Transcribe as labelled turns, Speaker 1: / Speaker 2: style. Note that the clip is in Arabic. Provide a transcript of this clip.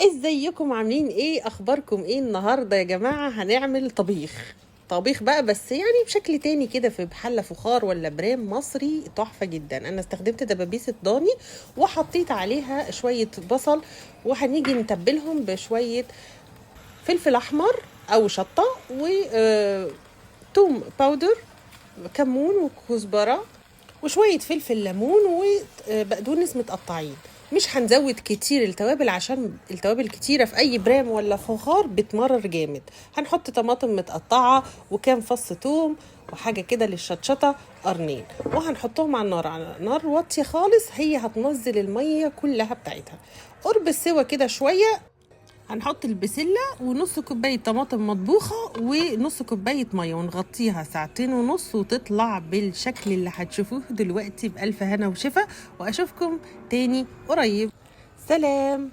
Speaker 1: ازيكم عاملين ايه؟ اخباركم ايه؟ النهارده يا جماعه هنعمل طبيخ بقى، بس يعني بشكل تاني كده، في بحله فخار ولا برام مصري تحفه جدا. انا استخدمت دبابيس الضاني وحطيت عليها شويه بصل، وهنيجي نتبلهم بشويه فلفل احمر او شطه توم باودر، كمون وكزبره، وشوية فلفل ليمون وبقدونس متقطعين. مش هنزود كتير التوابل عشان التوابل كتيرة في أي برام ولا فخار بتمرر جامد. هنحط طماطم متقطعة وكام فص توم وحاجة كده للشطشطة، قرنين، وهنحطهم على النار، على نار واطية خالص. هي هتنزل المية كلها بتاعتها. قرب السوا كده شوية هنحط البسلة ونص كوباية طماطم مطبوخة ونص كوباية مية، ونغطيها ساعتين ونص وتطلع بالشكل اللي هتشوفوه دلوقتي. بألف هنا وشفا، وأشوفكم تاني قريب. سلام.